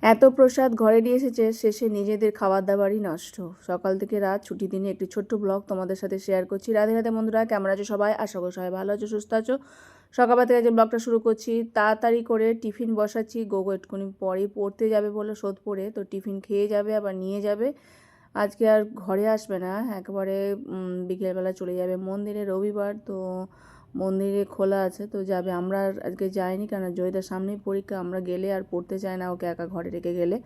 এত প্রসাদ ঘরে নিয়ে এসেছে, শেষে নিজেদের খাবার দাবারই নষ্ট। সকাল থেকে রাত ছুটির দিনে একটি ছোট্ট ব্লগ তোমাদের সাথে শেয়ার করছি। রাধে রাধে বন্ধুরা, কেমন আছো সবাই? আশা করি সবাই ভালো আছো, সুস্থ আছো। সকালবেলা থেকে যে ব্লগটা শুরু করছি, তাড়াতাড়ি করে টিফিন বসাচ্ছি। গোগো একটুখানি পরেই পড়তে যাবে বলে সোদপুরে, তো টিফিন খেয়ে যাবে আবার নিয়ে যাবে। আজকে আর ঘরে আসবে না, একেবারে বিকেলবেলা চলে যাবে মন্দিরে। রবিবার তো মন্দিরে খোলা আছে, তো যাবে। আমরা আর আজকে যাইনি, কারণ জয়িতার সামনেই পরীক্ষা। আমরা গেলে আর পড়তে চায় না, ওকে একা ঘরে রেখে গেলে।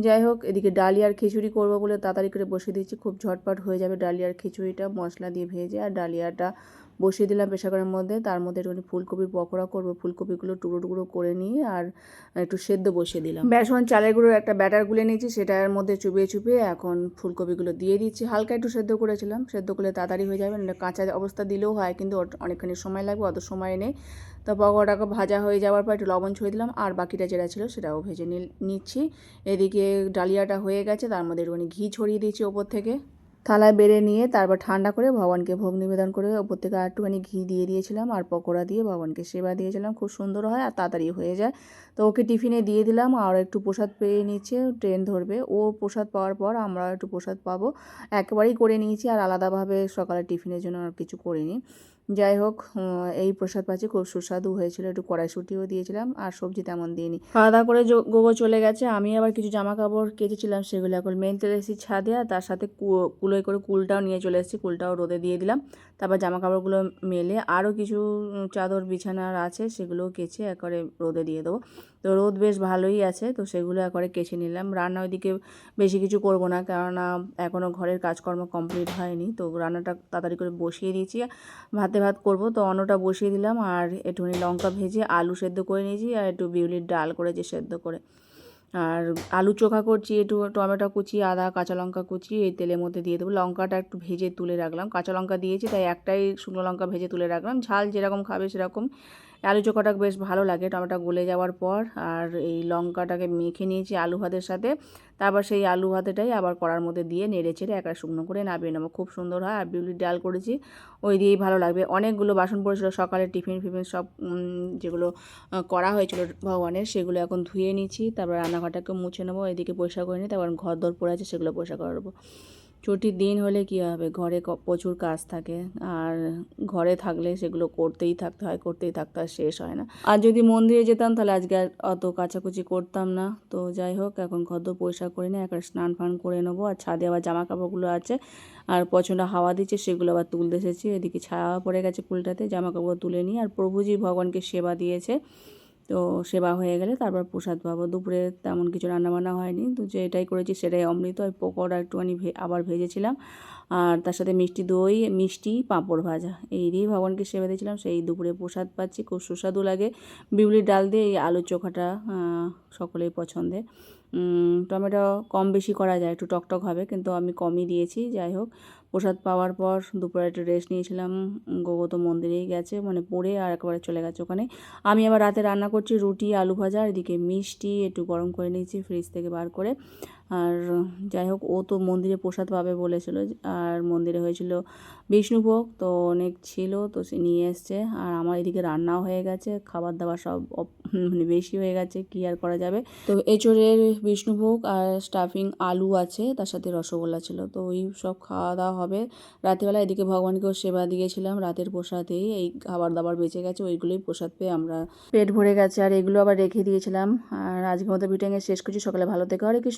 যাই হোক, এদিকে ডালিয়ার খিচুড়ি করবো বলে তাড়াতাড়ি করে বসিয়ে দিচ্ছি। খুব ঝটপট হয়ে যাবে ডালিয়ার খিচুড়িটা, মশলা দিয়ে ভেজে। আর ডালিয়াটা বসিয়ে দিলাম প্রেসার কুকারের মধ্যে। তার মধ্যে একটুখানি ফুলকপির পকোড়া করবো। ফুলকপিগুলো টুকরো টুকরো করে নিয়ে আর একটু সেদ্ধ বসিয়ে দিলাম। বেসন চালের গুঁড়োর একটা ব্যাটার গুলে নিয়েছি, সেটার মধ্যে চুবিয়ে চুবিয়ে এখন ফুলকপিগুলো দিয়ে দিচ্ছি। হালকা একটু সেদ্ধ করেছিলাম, সেদ্ধ করলে তাড়াতাড়ি হয়ে যাবে। না কাঁচা অবস্থা দিলেও হয়, কিন্তু অনেকখানি সময় লাগবে, অত সময় নেই। তো পকোড়াটাকে ভাজা হয়ে যাওয়ার পর একটু লবণ ছড়িয়ে দিলাম, আর বাকিটা যেটা ছিল সেটাও ভেজে নিচ্ছি। এদিকে ডালিয়াটা হয়ে গেছে, তার মধ্যে একটুখানি ঘি ছড়িয়ে দিয়েছি ওপর থেকে। থালায় বেড়ে নিয়ে তারপর ঠান্ডা করে ভগবানকে ভোগ নিবেদন করে ওপর থেকে আর একটুখানি ঘি দিয়ে দিয়েছিলাম, আর পকোড়া দিয়ে ভগবানকে সেবা দিয়েছিলাম। খুব সুন্দর হয় আর তাড়াতাড়ি হয়ে যায়। তো ওকে টিফিনে দিয়ে দিলাম, আর একটু প্রসাদ পেয়ে নিচ্ছে, ট্রেন ধরবে। ও প্রসাদ পাওয়ার পর আমরা একটু প্রসাদ পাবো, একেবারেই করে নিয়েছি। আর আলাদাভাবে সকালে টিফিনের জন্য আর কিছু করিনি। যাই হোক, এই প্রসাদ পাচ্ছি, খুব সুস্বাদু হয়েছিল। একটু কড়াইশুঁটিও দিয়েছিলাম, আর সবজি তেমন দিইনি। খাওয়া দাওয়া করে গোগো চলে গেছে। আমি আবার কিছু জামা কাপড় কেচেছিলাম, সেগুলো এখন মেলতে এসেছি ছাদে। আর তার সাথে কুলোয় করে কুলটাও নিয়ে চলে এসেছি, কুলটাও রোদে দিয়ে দিলাম। তারপর জামা কাপড়গুলো মেলে আরও কিছু চাদর বিছানার আছে, সেগুলোও কেচে একবারে রোদে দিয়ে দেবো। তো রোদ বেশ ভালোই আছে, তো সেগুলো একবারে কেচে নিলাম। রান্না ওইদিকে বেশি কিছু করব না, কেননা এখনও ঘরের কাজকর্ম কমপ্লিট হয়নি। তো রান্নাটা তাড়াতাড়ি করে বসিয়ে দিয়েছি। ভাত করব, তো অন্নটা বসিয়ে দিলাম। আর একটুখানি লঙ্কা ভেজে আলু সেদ্ধ করে নিয়েছি, আর একটু বিউলির ডাল করেছি সেদ্ধ করে। আর আলু চোখা করছি, একটু টমেটো কুচি, আদা কাঁচা লঙ্কা কুচি এই তেলের মধ্যে দিয়ে দেবো। লঙ্কাটা একটু ভেজে তুলে রাখলাম, কাঁচা লঙ্কা দিয়েছি তাই একটাই শুকনো লঙ্কা ভেজে তুলে রাখলাম। ঝাল যেরকম খাবে সেরকম। আলু চোখাটা বেশ ভালো লাগে টমেটো গলে যাওয়ার পর। আর এই লঙ্কাটাকে মেখে নিয়েছি আলু ভাতের সাথে। তারপর সেই আলু ভাতেটাই আবার কড়ার মধ্যে দিয়ে নেড়ে চেড়ে একটা শুকনো করে নামিয়ে নেবো, খুব সুন্দর হয়। আর বিউলির ডাল করেছি, ওই দিয়েই ভালো লাগবে। অনেকগুলো বাসন পড়েছিল সকালে, টিফিন ফিফিন সব যেগুলো করা হয়েছিল ভগবানের, সেগুলো এখন ধুয়ে নিচ্ছি। তারপর রান্নাঘরটাকে মুছে নেবো, এদিকে পরিষ্কার করে নিই। তারপর ঘর দর পড়ে আছে, সেগুলো পরিষ্কার করবো। ছুটির দিন হলে কী হবে, ঘরে প্রচুর কাজ থাকে, আর ঘরে থাকলে সেগুলো করতেই থাকতে হয়, করতেই থাকতে হয়, শেষ হয় না। আর যদি মন্দিরে যেতাম তাহলে আজকে আর অত কাচাকুচি করতাম না। তো যাই হোক, এখন ঘর পরিষ্কার করে নিই, একটা স্নান ফান করে নেবো। আর ছাদে আবার জামা কাপড়গুলো আছে, আর প্রচণ্ড হাওয়া দিচ্ছে, সেগুলো আবার তুলতে এসেছি। এদিকে ছায়া পড়ে গেছে ফুলটাতে, জামা কাপড় তুলে নিই। আর প্রভুজি ভগবানকে সেবা দিয়েছে, তো সেবা হয়ে গেলে তারপর প্রসাদ পাবো। দুপুরে তেমন কিছু রান্নাবান্না হয়নি, তো যেটাই করেছি সেটাই অমৃত। ওই পকোড়া একটুখানি আবার ভেজেছিলাম, আর তার সাথে মিষ্টি দই, মিষ্টি, পাঁপড় ভাজা, এই দিয়ে ভগবানকে সেবা দিয়েছিলাম। সেই দুপুরে প্রসাদ পাচ্ছি, খুব সুস্বাদু লাগে। বিউলির ডাল দিয়ে এই আলুর চোখাটা সকলেই পছন্দের। টমেটো কম বেশি করা যায়, একটু টকটক হবে, কিন্তু আমি কমই দিয়েছি। যাই হোক, প্রসাদ পাওয়ার পর দুপুরে একটু রেস্ট নিয়েছিলাম। গোগো তো মন্দিরেই গেছে, মানে পড়ে আর একেবারে চলে গেছে ওখানে। আমি আবার রাতে রান্না করছি রুটি, আলু ভাজা। এদিকে মিষ্টি একটু গরম করে নিয়েছি ফ্রিজ থেকে বার করে। আর যাই হোক, ও তো মন্দিরে প্রসাদ পাবে বলেছিল, আর মন্দিরে হয়েছিল বিষ্ণুভোগ, তো অনেক ছিল, তো সে নিয়ে এসছে। আর আমার এদিকে রান্নাও হয়ে গেছে, খাবার দাবার সব মানে বেশি হয়ে গেছে, কী আর করা যাবে। তো এঁচোড়ের বিষ্ণুভোগ আর স্টাফিং আলু আছে, তার সাথে রসগোল্লা ছিল, তো ওই সব খাওয়া দাওয়া হবে রাতেরবেলা। এদিকে ভগবানকেও সেবা দিয়েছিলাম রাতের প্রসাদেই। এই খাবার দাবার বেঁচে গেছে, ওইগুলোই প্রসাদ পেয়ে আমরা পেট ভরে গেছে। আর এগুলো আবার রেখে দিয়েছিলাম। আর আজকের মতো ভিডিও শেষ করছি। সকালে ভালো থেকো। হরে কৃষ্ণ।